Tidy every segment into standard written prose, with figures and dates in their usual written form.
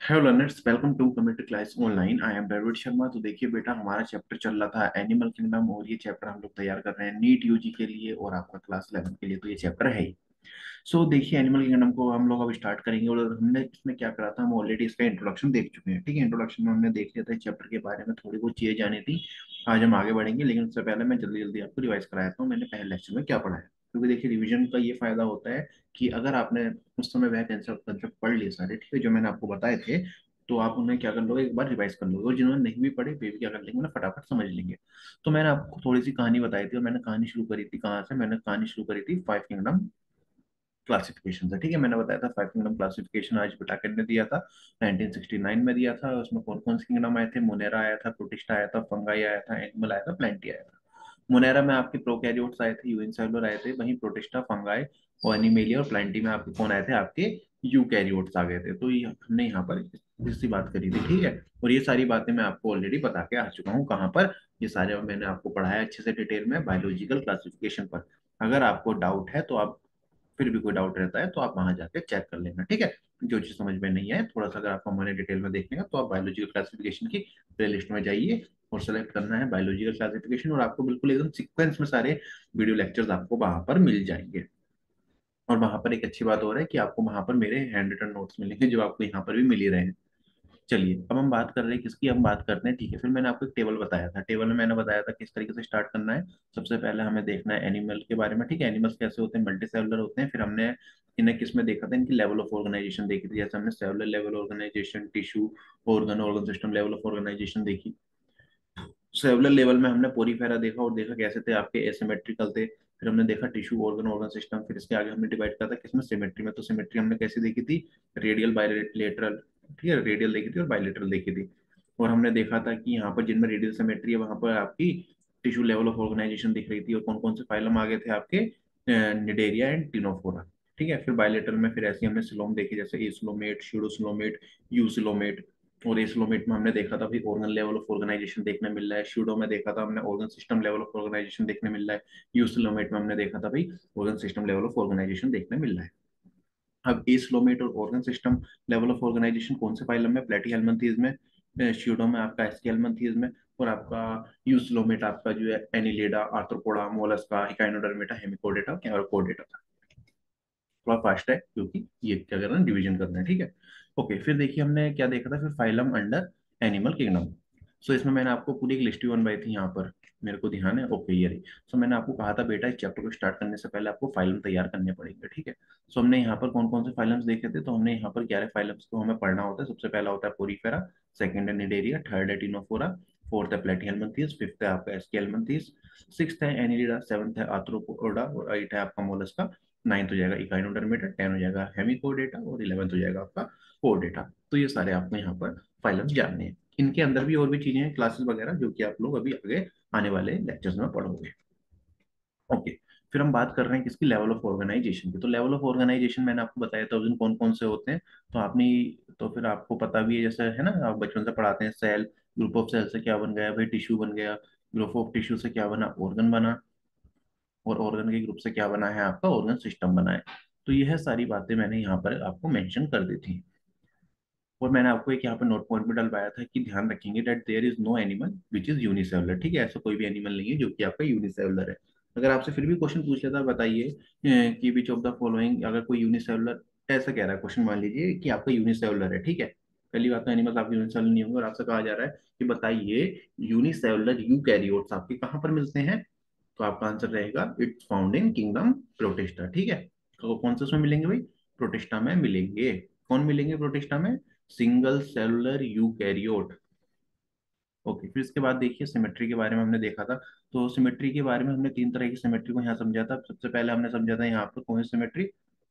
Hello learners, welcome to computer class online. I am David Sharma. तो देखिए बेटा, हमारा चैप्टर चल रहा था एनिमल किंगडम और ये चैप्टर हम लोग तैयार कर रहे हैं नीट यूजी के लिए और आपका क्लास 11 के लिए। तो ये चैप्टर है ही। सो देखिए, एनिमल किंगडम को हम लोग अब स्टार्ट करेंगे और हमने इसमें क्या करा था, हम ऑलरेडी इसका इंट्रोडक्शन देख चुके हैं। ठीक है, इंट्रोडक्शन में हमने देख लिया था, चैप्टर के बारे में थोड़ी बहुत चीजें जानी थी। आज हम आगे बढ़ेंगे, लेकिन उससे पहले मैं जल्दी जल्दी आपको रिवाइज कराया था मैंने पहले लेक्चर में क्या पढ़ा है। क्योंकि देखिए, रिवीजन का ये फायदा होता है कि अगर आपने उस समय वह कंसेप्ट कंसेप्ट पढ़ लिए सारे, ठीक है, जो मैंने आपको बताए थे, तो आप उन्हें क्या कर लोगे, एक बार रिवाइज कर लोगे। और जिन्होंने नहीं भी पढ़े वे भी क्या कर लेंगे, उन्हें फटाफट समझ लेंगे। तो मैंने आपको थोड़ी सी कहानी बताई थी और मैंने कहानी शुरू करी थी कहाँ से, मैंने कहानी शुरू करी थी फाइव किंगडम क्लासिफिकेशन से। ठीक है, मैंने बताया था फाइव किंगडम क्लासिफिकेशन आज बटाकर ने दिया था, 1969 में दिया था। उसमें कौन कौन से किंगडम आए थे, मोनेरा आया था, प्रोटिस्टा आया था, फंगाई आया था, एनिमल आया था, प्लेंटी आया था। मोनेरा में आपके प्रोकैरियोट्स आए थे, यूएनसेलुलर आए थे, वहीं प्रोटिस्टा, फंगाई और एनिमेलिया और प्लेंटी में आपके कौन आए थे, आपके यूकैरियोट्स आ गए थे। तो ये हमने यहाँ पर इसकी बात करी थी। ठीक है, और ये सारी बातें मैं आपको ऑलरेडी बता के आ चुका हूँ। कहाँ पर? ये सारे मैंने आपको पढ़ाया अच्छे से डिटेल में बायोलॉजिकल क्लासिफिकेशन पर। अगर आपको डाउट है तो आप, फिर भी कोई डाउट रहता है तो आप वहां जाके चेक कर लेना। ठीक है, जो चीज समझ में नहीं आए थोड़ा सा, अगर आपको हमारे डिटेल में देखने का, तो आप बायोलॉजिकल क्लासिफिकेशन की प्ले लिस्ट में जाइए और सेलेक्ट करना है बायोलॉजिकल क्लासिफिकेशन, और आपको बिल्कुल एकदम सीक्वेंस में सारे वीडियो लेक्चर्स आपको वहां पर मिल जाएंगे। और वहां पर एक अच्छी बात हो रहा है कि आपको वहां पर मेरे हैंड रिटन नोट्स मिलेंगे, जो आपको यहाँ पर भी मिल ही रहे हैं। चलिए, अब हम बात कर रहे हैं किसकी, हम बात करते हैं। ठीक है, फिर मैंने आपको एक टेबल बताया था, टेबल में मैंने बताया था किस तरीके से स्टार्ट करना है। सबसे पहले हमें देखना है एनिमल के बारे में। ठीक है, एनिमल्स कैसे होते हैं, मल्टी सेलुलर होते हैं। फिर हमने इन्हें किस में देखा था, इनकी लेवल ऑफ ऑर्गेनाइजेशन देखी थी। जैसे हमने cellular level organisation, tissue, organ, organ system level of organisation देखी। सेलुलर लेवल में हमने पोरीफेरा देखा और देखा कैसे थे, आपके एसिमेट्रिकल थे। फिर हमने देखा टिश्यू, ऑर्गन, ऑर्गन सिस्टम। फिर इसके आगे हमने डिवाइड करा था किसमें, सिमेट्री में। तो सिमेट्री हमने कैसी देखी थी, रेडियल, बायलेटरल। ठीक है, रेडियल देखी थी और बायलेटरल देखी थी। और हमने देखा था कि यहाँ पर जिनमें रेडियल सिमेट्री है वहां पर आपकी टिश्यू लेवल ऑफ ऑर्गेनाइजेशन दिख रही थी। और कौन कौन से फाइलम आ गए थे आपके, निडेरिया एंड टिनोफोरा। ठीक है, फिर बायलेटरल में फिर ऐसे हमने सिलोम देखी, जैसे एस्लोमेट, स्यूडोसिलोमेट, यूसिलोमेट। और एस्लोमेट में हमने देखा था भाई ऑर्गन लेवल ऑफ ऑर्गेनाइजेशन देखने मिल रहा है। शूडो में देखा था हमने organ system level of organisation देखने मिल रहा है। यूसिलोमेट में हमने देखा था भाई organ system level of organisation देखने मिल रहा है। अब एस्लोमेट और organ system level of organisation कौन से फाइलम में, प्लेटीहेल्मिन्थीज में, शूडो में आपका एस्केल्मिन्थीज में, और आपका यूसिलोमेट आपका जो है एनिलेडा, आर्थ्रोपोडा, मोलस्का, इकाइनोडर्मेटा, हेमिकोडेटा, कोडेटा। थोड़ा फास्ट है क्योंकि ये क्या करना है, डिवीजन करना है। ठीक है, ओके। फिर देखिए हमने क्या देखा था, फिर फाइलम अंडर एनिमल किंगडम। सो इसमें मैंने आपको पूरी एक लिस्ट भी बनवाई थी यहाँ पर, मेरे को ध्यान है, ओके ये रही। सो मैंने आपको कहा था बेटा, इस चैप्टर को स्टार्ट करने से पहले आपको फाइलम तैयार करने पड़ेंगे। ठीक है, सो हमने यहाँ पर कौन कौन से फाइलम्स देखे थे, तो हमने यहाँ पर 11 फाइलम्स को हमें पढ़ना होता है। सबसे पहला होता है पोरीफेरा, सेकंड है निडेरिया, थर्ड है टिनोफोरा, फोर्थ है प्लेटीहेल्मिन्थीज, फिफ्थ है आपका एस्केल्मिन्थीज, सिक्स्थ है एनिलिडा, सेवंथ है आर्थ्रोपोडा और एट है आपका मोलस्का, नाइन्थ हो जाएगा इकाइनोडर्मेटा, 10 हो जाएगा हेमिकोडेटा और 11th हो जाएगा आपका कोडेटा। तो ये सारे आपको यहाँ पर फाइलम जानने हैं। इनके अंदर भी और भी चीजें हैं, क्लासेस वगैरह, जो कि आप लोग अभी आगे आने वाले लेक्चर्स में पढ़ोगे। ओके, फिर हम बात कर रहे हैं किसकी, लेवल ऑफ ऑर्गेनाइजेशन की। तो लेवल ऑफ ऑर्गेनाइजेशन मैंने आपको बताया था उस दिन कौन कौन से होते हैं। तो आपने, तो फिर आपको पता भी है, जैसे है ना, आप बचपन से पढ़ाते हैं, सेल, ग्रुप ऑफ सेल से क्या बन गया भाई, टिश्यू बन गया। ग्रुप ऑफ टिश्यू से क्या बना, ऑर्गन बना। और ऑर्गन के ग्रुप से क्या बना है, आपका ऑर्गन सिस्टम बना है। तो यह सारी बातें मैंने यहाँ पर आपको मेंशन कर दी थी। और मैंने आपको एक यहाँ पर नोट पॉइंट भी डलवाया था कि ध्यान रखेंगे that there is no animal which is unicellular. ठीक है, ऐसा कोई भी एनिमल नहीं है जो कि आपका यूनिसेलुलर है। अगर आपसे फिर भी क्वेश्चन पूछ लेता है, बताइए कि विच ऑफ द फॉलोइंग, अगर कोई यूनिसेलुलर ऐसा कह रहा है क्वेश्चन, मान लीजिए कि आपका यूनिसेलुलर है। ठीक है, पहली बात तो एनिमल्स आपके यूनिसेलुलर नहीं होंगे, और आपसे कहा जा रहा है कि बताइए यूनिसेलुलर यूकैरियोट्स आपके कहाँ पर मिलते हैं। तो आपका आंसर रहेगा it's found in kingdom protista. ठीक है, तो कौन से उसमें मिलेंगे भाई, प्रोटिस्टा में मिलेंगे। कौन मिलेंगे प्रोटिस्टा में, सिंगल सेलुलर यूकैरियोट। ओके, फिर इसके बाद देखिए सिमेट्री के बारे में हमने देखा था। तो सिमेट्री के बारे में हमने तीन तरह की सिमेट्री को यहाँ समझा था। सबसे पहले हमने समझा था यहाँ पर कौन सी सिमेट्री,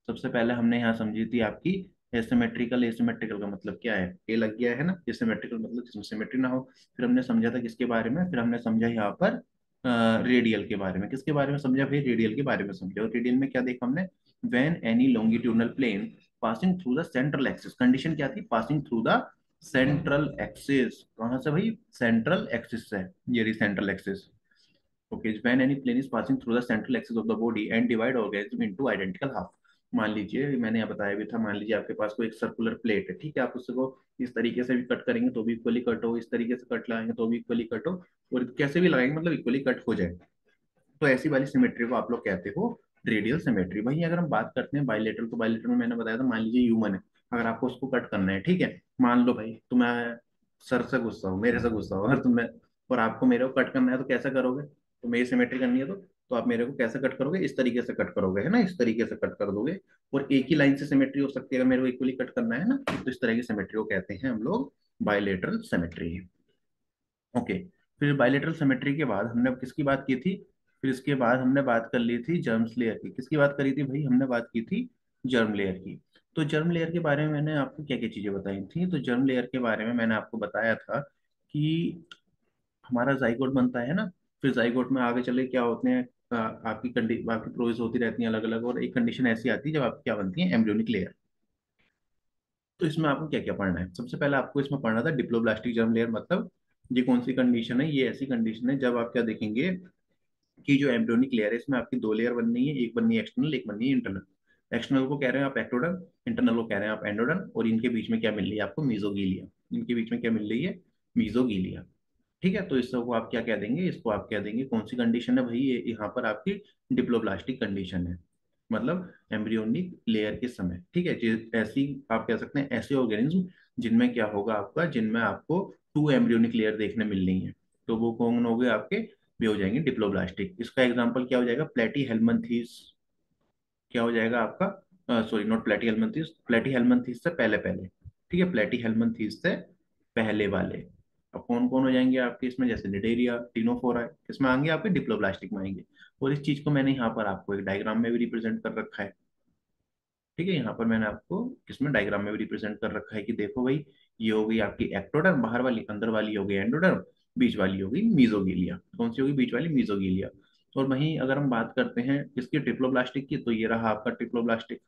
सबसे पहले हमने यहाँ समझी थी आपकी एसिमेट्रिकल। एसिमेट्रिकल का मतलब क्या है, ए लग गया है ना, एसिमेट्रिकल मतलब जिसमें सिमेट्री ना हो। फिर हमने समझा था किसके बारे में, फिर हमने समझा यहाँ पर रेडियल के बारे में। किसके बारे में समझा भाई, रेडियल के बारे में समझा। और रेडियल में क्या देखा हमने, when any longitudinal plane passing through the central axis, condition क्या थी, passing through the central axis. कहां से भाई, सेंट्रल एक्सिस से, ये रही central axis. Okay, when any plane is passing through the central axis of the body and divide organism into identical half. मान लीजिए मैंने यहाँ बताया भी था, मान लीजिए आपके पास कोई एक सर्कुलर प्लेट है, ठीक है, आप उसको इस तरीके से भी कट करेंगे तो भी इक्वली कट हो, इस तरीके से कट लगाएंगे तो भी इक्वली कट हो, और कैसे भी लगाएंगे मतलब इक्वली कट हो जाए। तो ऐसी वाली सिमेट्री को आप लोग कहते हो रेडियल सिमेट्री। वहीं अगर हम बात करते हैं बायलेटरल, तो बायलेटरल में मैंने बताया था, मान लीजिए ह्यूमन है, अगर आपको उसको कट करना है, ठीक है, मान लो भाई तुम्हें सर से गुस्सा हो, मेरे से गुस्सा हो, अगर तुम्हें और आपको मेरे को कट करना है तो कैसे करोगे? तो मेरी सिमेट्री करनी है तो आप मेरे को कैसे कट करोगे? इस तरीके से कट करोगे, है ना, इस तरीके से कट कर दोगे। और एक ही लाइन से सिमेट्री हो सकती है, अगर मेरे को इक्वली कट करना है ना, तो इस तरह की सिमेट्री को कहते हैं हम लोग बायलेटरल सिमेट्री। ओके। फिर बायलेटरल सिमेट्री के बाद हमने अब किसकी बात की थी? फिर इसके बाद हमने बात कर ली थी जर्म लेयर की। किसकी बात करी थी भाई? हमने बात की थी जर्म लेयर की। तो जर्म लेयर के बारे में मैंने आपको क्या क्या चीजें बताई थी? तो जर्म लेयर के बारे में मैंने आपको बताया था कि हमारा जाइगोट बनता है ना, फिर जाइगोट में आगे चले क्या होते हैं, आपकी प्रोसेस होती रहती है अलग अलग, और एक कंडीशन ऐसी आती है जब आपकी क्या बनती है, एम्ब्रियोनिक लेयर। तो इसमें आपको क्या क्या पढ़ना है? सबसे पहले आपको इसमें पढ़ना था डिप्लोब्लास्टिक जर्म लेयर, मतलब ये कौन सी कंडीशन है? ये ऐसी कंडीशन है जब आप क्या देखेंगे कि जो एम्ब्रियोनिक लेयर है इसमें आपकी दो लेयर बननी है, एक बननी है एक्सटर्नल, एक बननी है इंटरनल। एक्सटर्नल को कह रहे हैं आप एक्टोडर्म, इंटरनल को कह रहे हैं आप एंडोडर्म, और इनके बीच में क्या मिल रही है आपको? मीजोगीलिया। इनके बीच में क्या मिल रही है? मीजोगीलिया। ठीक है, तो इसको आप क्या कह देंगे? इसको आप कह देंगे कौन सी कंडीशन है भाई? ये यहाँ पर आपकी डिप्लोब्लास्टिक कंडीशन है, मतलब एम्ब्रियोनिक लेयर के समय। ठीक है, ऐसी आप कह सकते हैं ऐसे ऑर्गेनिज्म जिनमें क्या होगा आपका, जिनमें आपको टू एम्ब्रियोनिक लेयर देखने मिल रही है, तो वो कौन हो गए आपके? भी हो जाएंगे डिप्लोब्लास्टिक। इसका एग्जांपल क्या हो जाएगा? प्लेटी हेलमंथीस। क्या हो जाएगा आपका? सॉरी, नॉट प्लेटी हेलमंथीस, प्लेटी हेलमंथीस से पहले पहले। ठीक है, प्लेटी हेलमंथीस से पहले वाले। अब कौन कौन हो जाएंगे आपके इसमें? जैसे निडेरिया, टिनोफोरा, इसमें आएंगे आपके डिप्लोब्लास्टिक में आएंगे। और इस चीज को मैंने यहाँ पर आपको एक डायग्राम में भी रिप्रेजेंट कर रखा है। ठीक है, यहाँ पर मैंने आपको इसमें डायग्राम में भी रिप्रेजेंट कर रखा है कि देखो भाई, ये हो गई आपकी एक्टोडर्म बाहर वाली, अंदर वाली हो गई एंडोडर्म, बीच वाली हो गई मीजोगीलिया। कौन सी होगी? बीच वाली मीजोगीलिया। और वहीं अगर हम बात करते हैं इसकी ट्रिप्लोब्लास्टिक की, तो ये रहा आपका ट्रिप्लोब्लास्टिक।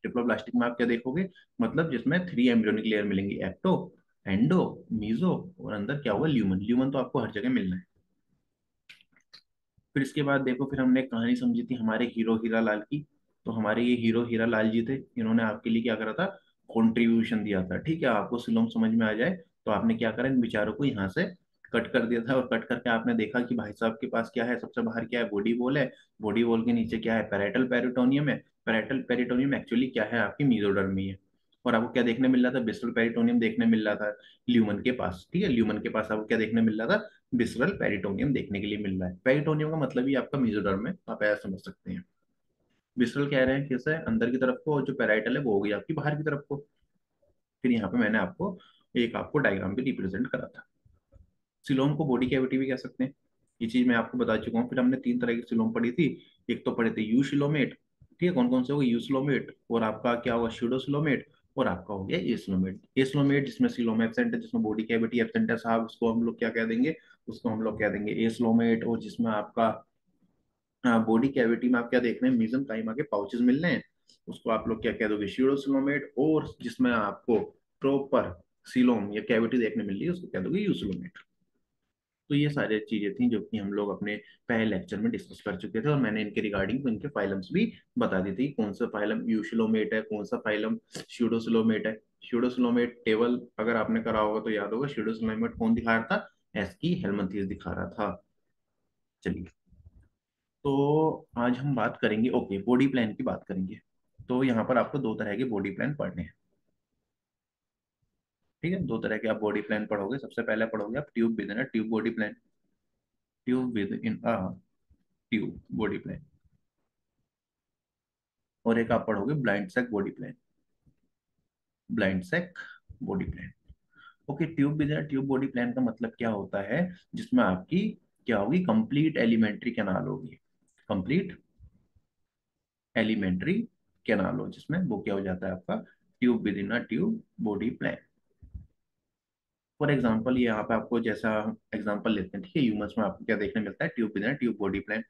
ट्रिप्लोब्लास्टिक में आप क्या देखोगे? मतलब जिसमें थ्री एम्ब्रियोनिक लेयर मिलेंगी, एक्टो, एंडो, मीजो, और अंदर क्या होगा? ल्यूमन। ल्यूमन तो आपको हर जगह मिलना है। फिर इसके बाद देखो, फिर हमने एक कहानी समझी थी हमारे हीरो हीरा लाल की। तो हमारे ये हीरो हीरा लाल जी थे, इन्होंने आपके लिए क्या करा था? कंट्रीब्यूशन दिया था। ठीक है, आपको सिलोम समझ में आ जाए तो आपने क्या करा, इन बेचारों को यहाँ से कट कर दिया था, और कट करके आपने देखा कि भाई साहब के पास क्या है, सबसे बाहर क्या है? बॉडी वॉल है। बॉडी वॉल के नीचे क्या है? पैरेटल पेरिटोनियम है। पैरेटल पेरिटोनियम एक्चुअली क्या है? आपकी मीजोडर्म ही है। और आपको क्या देखने मिल रहा था? बिस्टल पेरिटोनियम देखने मिल रहा था ल्यूमन के पास। ठीक है, ल्यूमन के पास आपको क्या देखने मिल रहा था? विसरल पेरिटोनियम देखने के लिए मिल रहा है। पेरिटोनियम का मतलब ही आपका मेसोडर्म है, आप ऐसा समझ सकते हैं। विसरल कह रहे हैं कैसे है? अंदर की तरफ को, और जो पेराइटल है वो हो गई आपकी बाहर की तरफ को। फिर यहाँ पे मैंने आपको एक आपको डायग्राम भी रिप्रेजेंट करा था। सिलोम को बॉडी कैविटी भी कह सकते हैं, ये चीज मैं आपको बता चुका हूँ। फिर हमने तीन तरह की सिलोम पढ़ी थी। एक तो पढ़े थे यूशिलोमेट। ठीक है, कौन कौन से हो गए? यूसिलोमेट, और आपका क्या होगा? स्यूडोसिलोमेट, और आपका हो गया एसिलोमेट। एसिलोमेट जिसमें सिलोम एब्सेंट है, जिसमें बॉडी कैविटी एब्सेंट है साहब, उसको हम लोग क्या कह देंगे? उसको हम लोग कह देंगे एसिलोमेट। और जिसमें आपका बॉडी कैविटी में आप क्या देख रहे हैं? मीजन के पाउचेस मिल रहे हैं, उसको आप लोग क्या कह दोगे? स्यूडोसिलोमेट। और जिसमें आपको प्रॉपर सिलोम या कैविटी देखने मिल रही है, उसको कह दोगे यूसिलोमेट। तो ये सारी चीजें थी जो कि हम लोग अपने पहले लेक्चर में डिस्कस कर चुके थे, और मैंने इनके रिगार्डिंग इनके फाइलम्स भी बता दी थी, कौन सा फाइलम यूशिलोमेट है, कौन सा फाइलम स्यूडोसिलोमेट है। स्यूडोसिलोमेट टेबल अगर आपने करा होगा तो याद होगा, स्यूडोसिलोमेट कौन दिखा रहा था? एस्की हेलमंथीस दिखा रहा था। चलिए, तो आज हम बात करेंगे, ओके, बॉडी प्लान की बात करेंगे। तो यहाँ पर आपको दो तरह के बॉडी प्लान पढ़ने हैं। ठीक है, दो तरह के आप बॉडी प्लान पढ़ोगे। सबसे पहले पढ़ोगे आप tube within a tube body plan. Tube within a tube body plan. और एक आप पढ़ोगे blind sac body plan. Blind sac body plan. Okay, tube within a tube body plan का मतलब क्या होता है? जिसमें आपकी क्या होगी? कंप्लीट एलिमेंट्री कैनाल होगी। कंप्लीट एलिमेंट्री कैनाल हो, जिसमें वो क्या हो जाता है आपका? Tube within a tube body plan. For example, ये यहाँ पे आपको जैसा एग्जाम्पल लेते हैं, ठीक है, ह्यूमंस में आपको क्या देखने मिलता है? Tube with tube body plan.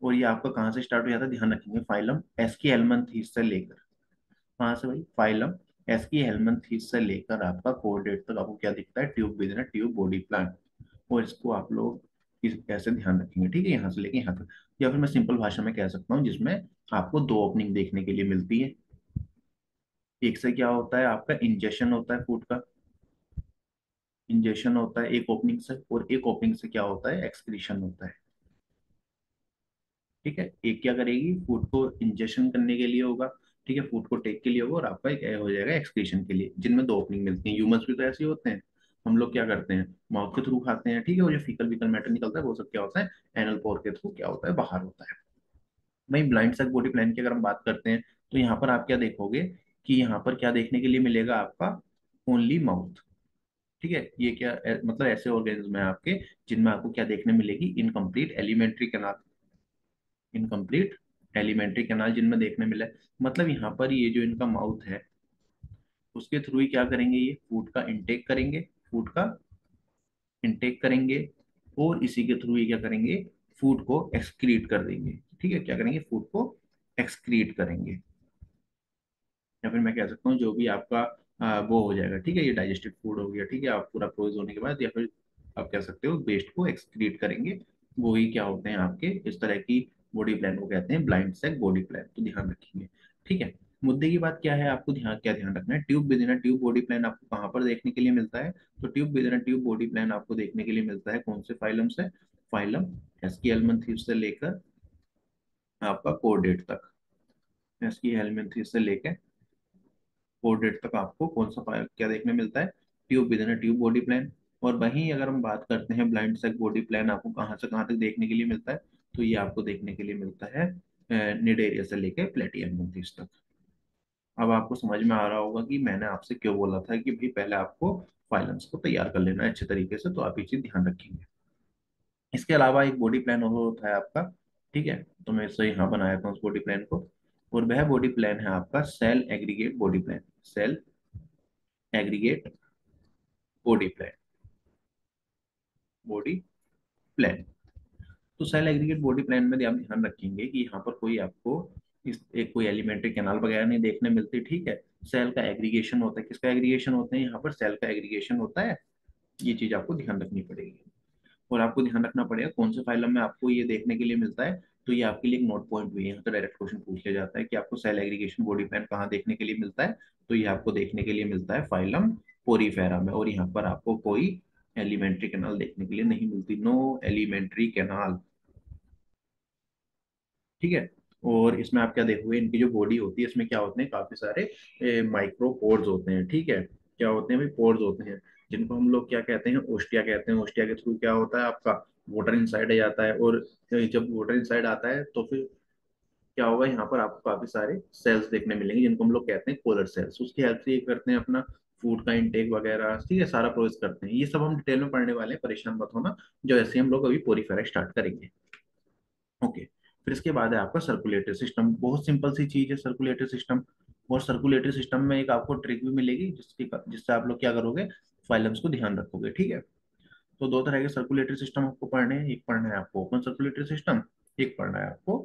और ये आपका कहाँ से स्टार्ट हो जाता है? ध्यान रखेंगे, फाइलम एस्की हेलमंथीस से लेकर, कहाँ से भाई? फाइलम एस्की हेलमंथीस से लेकर आपका कोर्डेट तक आपको क्या दिखता है? Tube with tube body plan. और इसको आप लोग कैसे ध्यान रखेंगे, ठीक है, यहाँ से लेके यहाँ तक। या फिर मैं सिंपल भाषा में कह सकता हूँ जिसमें आपको दो ओपनिंग देखने के लिए मिलती है। एक से क्या होता है, आपका इंजेक्शन होता है फूड का, इंजेक्शन होता है एक ओपनिंग से, और एक ओपनिंग से क्या होता है, एक्सक्रीशन होता है। ठीक है, एक क्या करेगी, फूड को इंजेक्शन करने के लिए होगा, ठीक है, फूड को टेक के लिए होगा, और आपका एक हो जाएगा एक्सक्रीशन के लिए, जिनमें दो ओपनिंग मिलती है। ह्यूमंस भी तो ऐसे ही होते हैं, हम लोग क्या करते हैं, माउथ के थ्रू खाते हैं, ठीक है, वो जो फीकल विकल मैटर निकलता है वो सब क्या होता है, एनल पोर के थ्रू क्या होता है, बाहर होता है। वहीं ब्लाइंड सेक बॉडी प्लान की अगर हम बात करते हैं, तो यहाँ पर आप क्या देखोगे कि यहाँ पर क्या देखने के लिए मिलेगा आपका, ओनली माउथ। ठीक है, ये क्या मतलब ऐसे ऑर्गेनिज्म है आपके जिनमें आपको क्या देखने मिलेगी, incomplete alimentary canal, incomplete alimentary canal जिनमें देखने मिला है। मतलब यहाँ पर ये जो इनका माउथ है, उसके थ्रू ही क्या करेंगे, ये फूड का इनटेक करेंगे, फूड का इनटेक करेंगे, और इसी के थ्रू ये क्या करेंगे, फूड को एक्सक्रीट कर देंगे। ठीक है, क्या करेंगे, फूड को एक्सक्रीट करेंगे, या फिर मैं कह सकता हूँ जो भी आपका वो हो जाएगा, ठीक है, ये डाइजेस्टेड फूड हो गया, ठीक है, आप पूरा प्रोसेस होने के बाद, या फिर आप कह सकते हो वेस्ट को एक्सक्रीट करेंगे। वो ही क्या होते हैं आपके इस तरह की बॉडी प्लान को कहते हैं ब्लाइंड सेक बॉडी प्लान, तो ध्यान रखेंगे। ठीक है, मुद्दे की बात क्या है, आपको ध्यान रखना है, tube within a tube body plan आपको कहाँ पर देखने के लिए मिलता है, तो tube within a tube body plan आपको देखने के लिए मिलता है कौन से फाइलम से, फाइलम एस्कियलमेंथीव से लेकर आपका कोर्डेट तक, एस्कियलमेंथीव से लेकर कोर्डेट तक आपको कौन सा फाइल क्या देखने मिलता है, tube with in tube body plan. और वहीं अगर हम बात करते हैं ब्लाइंड सेक बॉडी प्लान आपको कहाँ से कहाँ तक देखने के लिए मिलता है, तो ये आपको देखने के लिए मिलता है निडेरिया से लेकर प्लेटियम तक। अब आपको समझ में आ रहा होगा कि मैंने आपसे क्यों बोला था कि भाई पहले आपको फाइलम्स को तैयार कर लेना है अच्छे तरीके से, तो आप ये चीज ध्यान रखेंगे। इसके अलावा एक बॉडी प्लान और होता है आपका, ठीक है, तो मैं इसे यहाँ बनाया था उस बॉडी प्लान को, और वह बॉडी प्लान है आपका cell aggregate body plan, cell aggregate body plan, body plan. तो सेल एग्रीगेट बॉडी प्लान में आप ध्यान रखेंगे कि यहाँ पर कोई आपको इस एक कोई एलिमेंट्री कैनाल वगैरह नहीं देखने मिलती, ठीक है, सेल का एग्रीगेशन होता है, किसका एग्रीगेशन होता है, यहाँ पर सेल का एग्रीगेशन होता है, ये चीज आपको ध्यान रखनी पड़ेगी। और आपको ध्यान रखना पड़ेगा कौन से फाइलम में आपको ये देखने के लिए मिलता है, तो ये आपके लिए एक नोट पॉइंट भी है, यहाँ तो डायरेक्ट क्वेश्चन पूछ लिया जाता है कि आपको सेल एग्रीगेशन बॉडी प्लान कहाँ देखने के लिए मिलता है, तो ये आपको देखने के लिए मिलता है फाइलम पोरीफेरा में, और यहाँ पर आपको कोई एलिमेंट्री कैनाल देखने के लिए नहीं मिलती, नो एलिमेंट्री कैनाल। ठीक है, और इसमें आप क्या देखोगे, इनकी जो बॉडी होती है इसमें क्या होते हैं, काफी सारे माइक्रोपोर्स होते हैं, ठीक है, क्या होते हैं भाई, पोर्स होते हैं, जिनको हम लोग क्या कहते हैं, ओस्टिया कहते हैं। ओस्टिया के थ्रू क्या होता है आपका, वाटर इनसाइड आ जाता है, और जब वाटर इनसाइड आता है तो फिर क्या होगा, यहाँ पर आपको काफी सारे सेल्स देखने मिलेंगे जिनको हम लोग कहते हैं कोलर सेल्स, उसकी हेल्प से ये करते हैं अपना फूड का इंटेक वगैरह, ठीक है, सारा प्रोसेस करते हैं। ये सब हम डिटेल में पढ़ने वाले हैं, परेशान मत होना, जो ऐसे हम लोग अभी पोरीफेरा स्टार्ट करेंगे। ओके, फिर इसके बाद है आपका सर्कुलेटरी सिस्टम, बहुत सिंपल सी चीज है सर्कुलेटरी सिस्टम। और सर्कुलेटरी सिस्टम में एक आपको ट्रिक भी मिलेगी जिससे आप लोग क्या करोगे, फाइलम्स को ध्यान रखोगे। ठीक है, तो दो तरह के सर्कुलेटरी सिस्टम आपको पढ़ने हैं, एक पढ़ना है आपको ओपन सर्कुलेटरी सिस्टम, एक पढ़ना है आपको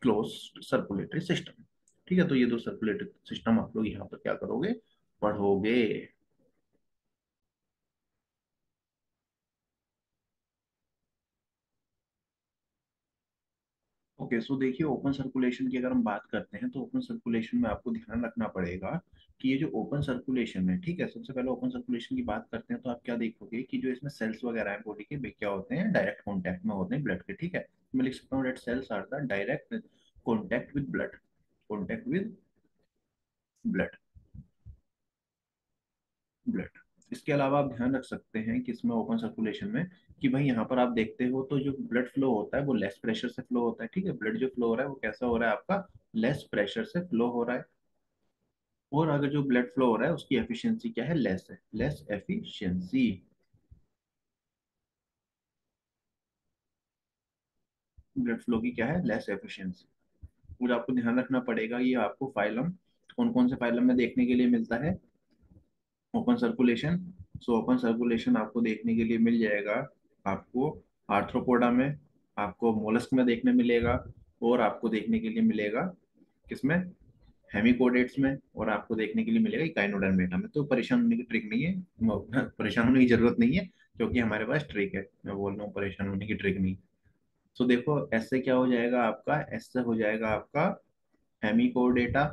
क्लोज सर्कुलेटरी सिस्टम। ठीक है, तो ये दो सर्कुलेटरी सिस्टम आप लोग यहाँ पर क्या करोगे, पढ़ोगे। ओके, सो देखिए ओपन सर्कुलेशन की अगर हम बात करते हैं, तो ओपन सर्कुलेशन में आपको ध्यान रखना पड़ेगा कि ये जो ओपन सर्कुलेशन है, ठीक है, सबसे पहले ओपन सर्कुलेशन की बात करते हैं, तो आप क्या देखोगे कि जो इसमें सेल्स वगैरह हैं बॉडी के, वे क्या होते हैं, डायरेक्ट कॉन्टैक्ट में होते हैं ब्लड के। ठीक है, मैं लिख सकता हूँ that cells are the direct contact with blood, contact with blood, blood. इसके अलावा आप ध्यान रख सकते हैं कि इसमें ओपन सर्कुलेशन में कि भाई यहाँ पर आप देखते हो तो जो ब्लड फ्लो होता है वो लेस प्रेशर से फ्लो होता है। ठीक है, ब्लड जो फ्लो हो रहा है वो कैसा हो रहा है आपका, लेस प्रेशर से फ्लो हो रहा है। और अगर जो ब्लड फ्लो हो रहा है उसकी एफिशिएंसी क्या है, लेस है, लेस एफिशिएंसी, ब्लड फ्लो की क्या है, लेस एफिशिएंसी। और आपको ध्यान रखना पड़ेगा ये आपको फाइलम कौन कौन से फाइलम में देखने के लिए मिलता है, open circulation. So open circulation आपको देखने के लिए मिल जाएगा आपको आर्थ्रोपोडा में, आपको मोलस्क में देखने मिलेगा, और आपको देखने के लिए मिलेगा किसमें, हेमिकोडेट्स में, और आपको देखने के लिए मिलेगा इकाइनोडर्मेटा में। तो परेशान होने की ट्रिक नहीं है, परेशान होने की जरूरत नहीं है, क्योंकि हमारे पास ट्रिक है, मैं बोल रहा हूँ परेशान होने की ट्रिक नहीं। तो देखो एस से क्या हो जाएगा आपका, एस से हो जाएगा आपका हेमी कोर डेटा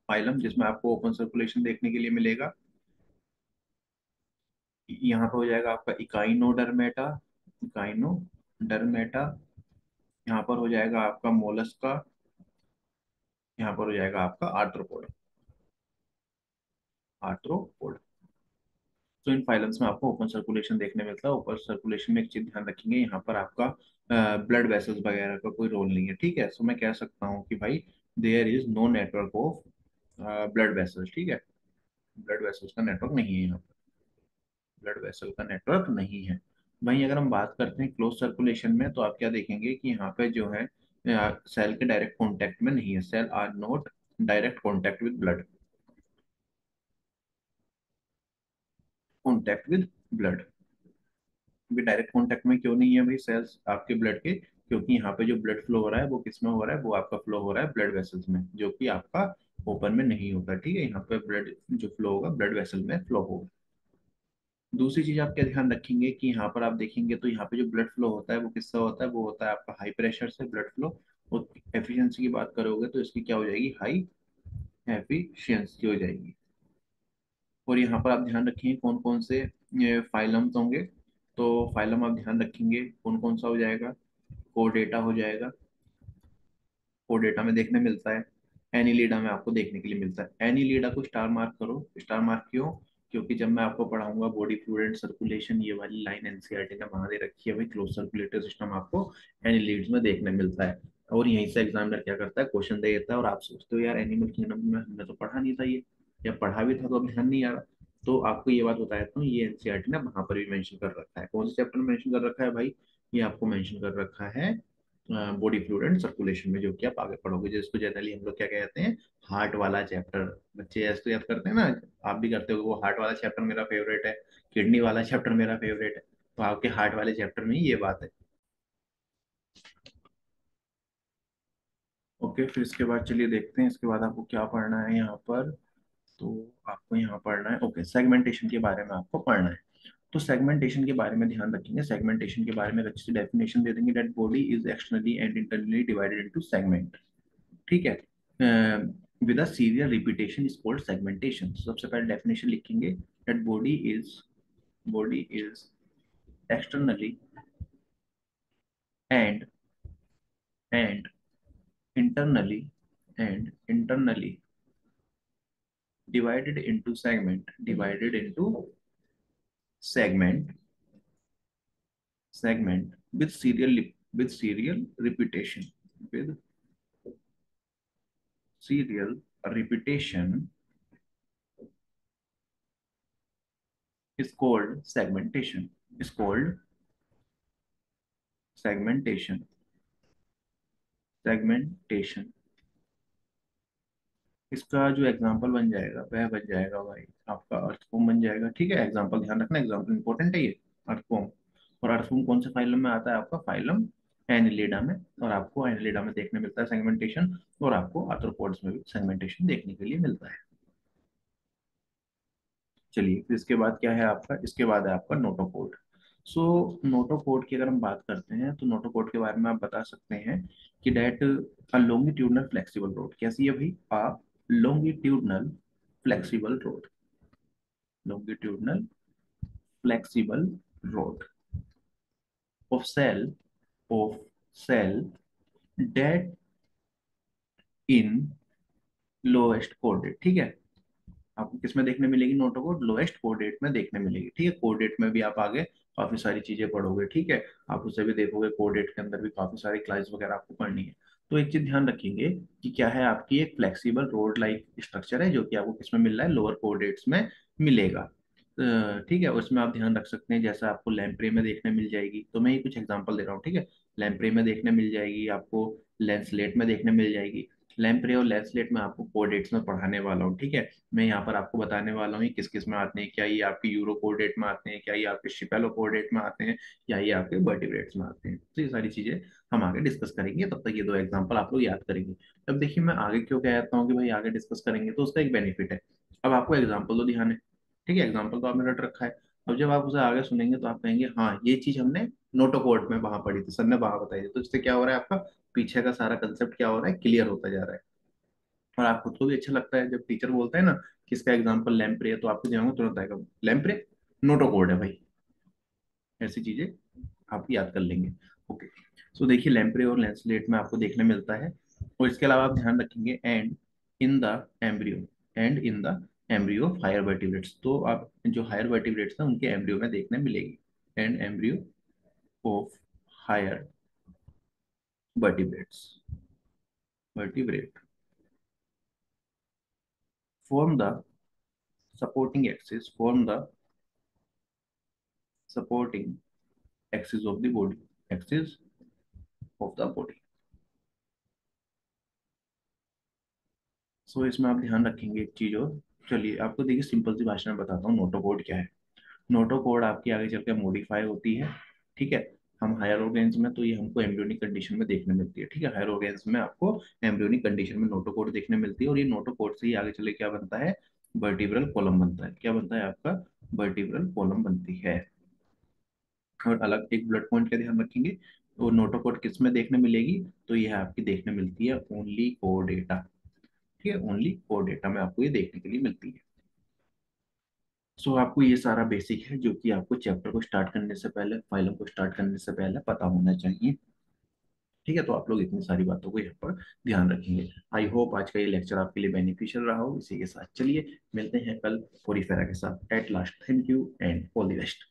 फाइलम, जिसमें आपको ओपन सर्कुलेशन देखने के लिए मिलेगा। यहाँ पे हो जाएगा आपका इकाइनोडर्मेटा, इकाइनोडर्मेटा। यहाँ पर हो जाएगा आपका मोलस्का। यहाँ पर हो जाएगा आपका आर्थ्रोपोड, आर्थ्रोपोड। तो इन फाइलम्स में आपको ओपन सर्कुलेशन देखने मिलता है। ओपन सर्कुलेशन में एक चीज ध्यान रखेंगे, यहाँ पर आपका ब्लड वेसल्स वगैरह का कोई रोल नहीं है, ठीक है। सो मैं कह सकता हूँ कि भाई there is no network of blood vessels, ठीक है। ब्लड वेसल्स का नेटवर्क नहीं है यहाँ पर, ब्लड वेसल का नेटवर्क नहीं है। वहीं अगर हम बात करते हैं क्लोज सर्कुलेशन में, तो आप क्या देखेंगे कि यहाँ पे जो है सेल के डायरेक्ट कॉन्टेक्ट में नहीं है, cell are not direct contact with blood, contact with blood. भी डायरेक्ट कांटेक्ट में क्यों नहीं है भाई सेल्स आपके ब्लड के, क्योंकि यहाँ पे जो ब्लड फ्लो हो रहा है वो किस में हो रहा है, वो आपका फ्लो हो रहा है ब्लड वेसल्स में, जो कि आपका ओपन में नहीं होता, ठीक है। यहाँ पे ब्लड जो फ्लो होगा ब्लड वेसल में फ्लो होगा। दूसरी चीज आप क्या ध्यान रखेंगे कि यहाँ पर आप देखेंगे तो यहाँ पे जो ब्लड फ्लो होता है वो किससे होता है, वो होता है आपका हाई प्रेशर से ब्लड फ्लो। और एफिशिएंसी की बात करोगे तो इसकी क्या हो जाएगी, हाई एफिशिएंसी हो जाएगी। और यहाँ पर आप ध्यान रखेंगे कौन कौन से फाइलम्स होंगे। तो फाइलम आप ध्यान रखेंगे कौन कौन सा हो जाएगा, कोडेटा हो जाएगा, कोडेटा में देखने मिलता है। एनिलीडा में आपको देखने के लिए मिलता है। एनिलीडा को स्टार मार्क करो, स्टार मार्क क्यों, क्योंकि जब मैं आपको पढ़ाऊंगा बॉडी फ्लूइड एंड सर्कुलेशन, ये वाली लाइन एनसीईआरटी ने वहां दे रखी है भाई, क्लोज सर्कुलेटरी सिस्टम आपको एनिलीड्स में देखने मिलता है। और यहीं से एग्जामिनर क्या करता है, क्वेश्चन दे देता है, और आप सोचते हो यार एनिमल किंगडम में हमने तो पढ़ा नहीं था ये, या पढ़ा भी था तो अब ध्यान नहीं आ रहा। तो आपको ये बात बता देता हूँ, ये एनसीईआरटी ने वहां पर भी मेंशन कर रखा है। कौन से चैप्टर में मेंशन कर रखा है भाई, ये आपको मेंशन कर रखा है बॉडी फ्लूइड एंड सर्कुलेशन में, जो कि आप आगे पढ़ोगे, जिसको जनरली हम लोग क्या कहते हैं, हार्ट वाला चैप्टर। बच्चे ऐसे तो याद करते हैं ना, आप भी करते हो, वो हार्ट वाला चैप्टर मेरा फेवरेट है, किडनी वाला चैप्टर मेरा फेवरेट है। तो आपके हार्ट वाले चैप्टर में ही ये बात है। ओके, फिर इसके बाद चलिए देखते हैं इसके बाद आपको क्या पढ़ना है यहाँ पर। तो आपको यहाँ पढ़ना है, ओके, सेगमेंटेशन के बारे में आपको पढ़ना है। तो सेगमेंटेशन के बारे में ध्यान रखेंगे, सेगमेंटेशन के बारे में एक अच्छी सी डेफिनेशन दे देंगे, that body is externally and internally divided into segment, ठीक है। With a serial repetition is called segmentation. सबसे पहले डेफिनेशन लिखेंगे, that body is externally and and internally and internally divided into segment with serial repetition, with serial repetition is called segmentation segmentation। इसका जो example बन जाएगा वह बन जाएगा भाई आपका अर्थवॉर्म बन जाएगा, ठीक है। एग्जाम्पल ध्यान रखना, एग्जाम्पल इंपॉर्टेंट है ये, अर्थवॉर्म। और अर्थवॉर्म कौन से फाइलम में आता है, आपका फाइलम एनिलिडा में, और आपको एनिलिडा में देखने मिलता है सेगमेंटेशन, और आपको आर्थ्रोपोड्स में भी सेगमेंटेशन देखने के लिए मिलता है। चलिए फिर इसके बाद क्या है आपका, इसके बाद है आपका नोटोकोड। सो नोटोकोड की अगर हम बात करते हैं तो नोटोकोड के बारे में आप बता सकते हैं कि that a longitudinal flexible rod, कैसी है भाई, आ longitudinal flexible rod, longitudinal flexible rod of cell that in lowest coordinate, ठीक है। आपको किसमें देखने मिलेगी नोटोकोड, लोएस्ट कोऑर्डिनेट में देखने मिलेगी, ठीक है। कोऑर्डिनेट में भी आप आगे काफी सारी चीजें पढ़ोगे, ठीक है। आप उसे भी देखोगे, कोऑर्डिनेट के अंदर भी काफी सारी क्लास वगैरह आपको पढ़नी है। तो एक चीज ध्यान रखेंगे कि क्या है, आपकी एक फ्लेक्सिबल रोड लाइक स्ट्रक्चर है, जो कि आपको किसमें मिल रहा है, लोअर कोऑर्डिनेट्स में मिलेगा। ठीक है, उसमें आप ध्यान रख सकते हैं, जैसा आपको लैम्प्रे में देखने मिल जाएगी, तो मैं ये कुछ एग्जांपल दे रहा हूँ, ठीक है। लैम्प्रे में देखने मिल जाएगी आपको, लेंसलेट में देखने मिल जाएगी। लैम्प्रे और लेंसलेट में आपको कोऑर्डिनेट्स में पढ़ाने वाला हूँ, ठीक है। मैं यहाँ पर आपको बताने वाला हूँ ये किस किस में आते हैं, क्या ये आपके यूरो कोऑर्डिनेट में आते हैं, क्या ये आपके शिपेलो कोऑर्डिनेट में आते हैं, या ये आपके वर्टिब्रेट्स में आते हैं। तो ये सारी चीजें हम आगे डिस्कस करेंगे, तब तक ये दो एग्जांपल आप लोग याद करेंगे। अब देखिए मैं आगे क्यों कहता हूँ कि भाई आगे डिस्कस करेंगे, तो उसका एक बेनिफिट है। अब आपको एग्जाम्पल तो ध्यान है, ठीक है, एग्जाम्पल तो आपने रट रखा है। अब जब आप उसे आगे सुनेंगे तो आप कहेंगे हाँ ये चीज हमने नोटो कोड में वहां पढ़ी थी, सर ने वहां बताई थी। तो इससे क्या हो रहा है, आपका पीछे का सारा कंसेप्ट क्या हो रहा है, क्लियर होता जा रहा है। और आप खुद को भी अच्छा लगता है जब टीचर बोलता है ना कि इसका एग्जाम्पल लैम्प्रे है, तो आपके दिमाग में तुरंत आएगा लैम्प्रे नोटो कोड है भाई। ऐसी चीजें आप याद कर लेंगे। ओके। सो देखिए लैम्प्रे और लेंसलेट में आपको देखने मिलता है। और इसके अलावा आप ध्यान रखेंगे and in the embryo, and in the embryo of higher vertebrates, तो आप जो हायर वर्टिब्रेट्स हैं उनके एम्ब्रियो में देखने मिलेगी। And embryo of higher vertebrates, vertebrate form the supporting axis, form the supporting axis of the body, axis of the body। सो इसमें आप ध्यान रखेंगे एक चीज और। चलिए आपको देखिए सिंपल सी भाषा में बताता हूँ नोटोकोड क्या है। नोटोकोड आपकी आगे चल के मॉडिफाई होती है, ठीक है। हम हायर ऑर्गेन्स में तो ये हमको एम्ब्रियोनिक कंडीशन में देखने मिलती है, ठीक है। हायर ऑर्गेन्स में आपको एम्ब्रियोनिक कंडीशन में नोटोकोड देखने मिलती है, और ये नोटोकोड से ही आगे चले क्या बनता है, वर्टिब्रल कॉलम बनता है। क्या बनता है आपका, वर्टिब्रल कॉलम बनती है। और अलग एक ब्लड पॉइंट का ध्यान रखेंगे, तो नोटोकोड किस में देखने मिलेगी, तो यह आपकी देखने मिलती है ओनली कोर डेटा, ठीक है। ओनली कोर डेटा में आपको ये देखने के लिए मिलती है। सो आपको ये सारा बेसिक है जो कि आपको चैप्टर को स्टार्ट करने से पहले, फाइलों को स्टार्ट करने से पहले पता होना चाहिए, ठीक है। तो आप लोग इतनी सारी बातों को यहाँ पर ध्यान रखेंगे। आई होप आज का ये लेक्चर आपके लिए बेनिफिशियल रहा हो। इसी के साथ चलिए मिलते हैं कल फोरीफेरा के साथ। At last thank you and all the best.